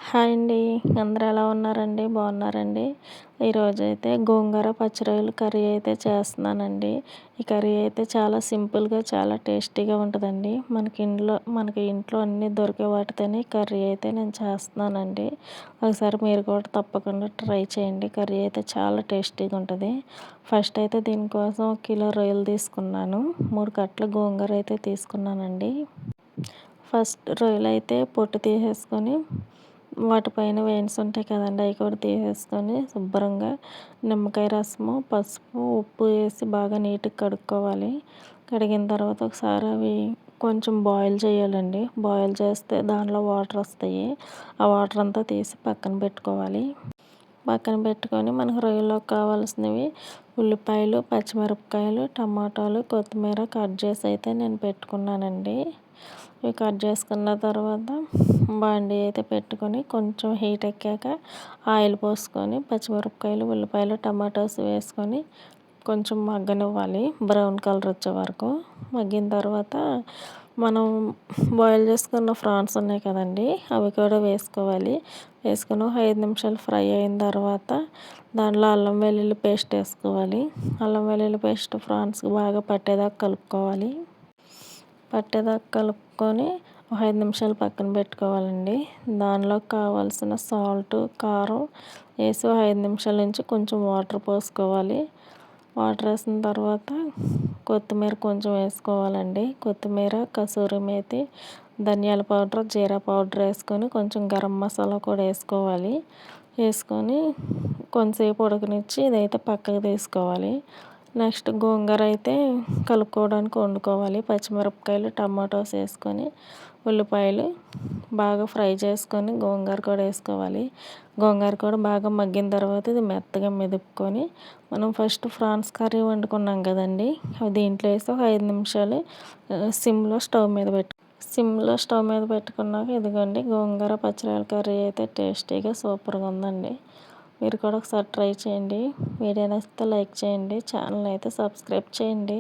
Hi అండి. అందరూ ఎలా ఉన్నారండి? బాగున్నారండి? ఈరోజైతే గోంగూర పచ్చిరొయ్యల కర్రీ అయితే చేస్తున్నానండి. ఈ కర్రీ అయితే చాలా సింపుల్‌గా, చాలా టేస్టీగా ఉంటదండి. మనకి ఇంట్లో అన్నీ దొరికే వాటితోనే ఈ కర్రీ అయితే నేను చేస్తున్నానండి. ఒకసారి మీరు కూడా తప్పకుండా ట్రై చేయండి. కర్రీ అయితే చాలా టేస్టీగా ఉంటది. ఫస్ట్ అయితే దీనికోసం 1 కిలో రొయ్యలు తీసుకున్నాను. 3 కట్టల గోంగూర అయితే తీసుకున్నానండి. ఫస్ట్ రొయ్యలైతే పొట్టు తీసేసుకొని వాటిపైన వెయిన్స్ ఉంటాయి కదండీ! అవి కూడా తీసేసుకొని శుభ్రంగా నిమ్మకాయ రసము, పసుపు, ఉప్పు వేసి బాగా నీట్‌గా కడుక్కోవాలి. కడిగిన తర్వాత ఒకసారి అవి కొంచెం బాయిల్ చేయాలండి. బాయిల్ చేస్తే దానిలో వాటర్ వస్తాయి. ఆ వాటర్ అంతా తీసి పక్కన పెట్టుకోవాలి. పక్కన పెట్టుకొని మనకు రొయ్యలోకి కావాల్సినవి ఉల్లిపాయలు, పచ్చిమిరపకాయలు, టమాటాలు, కొత్తిమీర కట్ చేసి అయితే నేను పెట్టుకున్నానండి. ఇవి కట్ చేసుకున్న తర్వాత బాండీ అయితే పెట్టుకొని కొంచెం హీట్ ఎక్కాక ఆయిల్ పోసుకొని పచ్చిమిరపకాయలు, ఉల్లిపాయలు, టమాటాస్ వేసుకొని కొంచెం మగ్గనివ్వాలి. బ్రౌన్ కలర్ వచ్చే వరకు. మగ్గిన తర్వాత మనం బాయిల్ చేసుకున్న ఫ్రాన్స్ ఉన్నాయి కదండీ! అవి కూడా వేసుకోవాలి. వేసుకొని ఒక 5 నిమిషాలు ఫ్రై అయిన తర్వాత దాంట్లో అల్లం వెల్లుల్లి పేస్ట్ వేసుకోవాలి. అల్లం వెల్లుల్లి పేస్ట్ ఫ్రాన్స్‌కి బాగా పట్టేదాకా కలుపుకోవాలి. పట్టేదాకా కలుపుకొని ఒక 5 నిమిషాలు పక్కన పెట్టుకోవాలండి. దానిలోకి కావాల్సిన సాల్టు, కారం వేసి ఒక 5 నిమిషాల నుంచి కొంచెం వాటర్ పోసుకోవాలి. వాటర్ వేసిన తర్వాత కొత్తిమీర కొంచెం వేసుకోవాలండి. కొత్తిమీర, కసూరి మేతి, ధనియాల పౌడర్, జీరా పౌడర్ వేసుకొని కొంచెం గరం మసాలా కూడా వేసుకోవాలి. వేసుకొని కొంతసేపు ఉడకనిచ్చి ఇదైతే పక్కకు తీసుకోవాలి. నెక్స్ట్ గోంగూర అయితే కలుపుకోవడానికి వండుకోవాలి. పచ్చిమిరపకాయలు, టమాటోస్ వేసుకొని ఉల్లిపాయలు బాగా ఫ్రై చేసుకొని గోంగూర కూడా వేసుకోవాలి. గోంగూర కూడా బాగా మగ్గిన తర్వాత ఇది మెత్తగా మెదుపుకొని మనం ఫస్ట్ ఫ్రాన్స్ కర్రీ వండుకున్నాం కదండీ! అవి దీంట్లో వేసి ఒక 5 నిమిషాలు సిమ్‌లో స్టవ్ మీద పెట్టుకున్నాక ఇదిగోండి గోంగూర పచ్చిరొయ్యల కర్రీ అయితే టేస్టీగా సూపర్‌గా ఉందండి. మీరు కూడా ఒకసారి ట్రై చేయండి. వీడియో నచ్చితే లైక్ చేయండి. ఛానల్ అయితే సబ్స్క్రైబ్ చేయండి.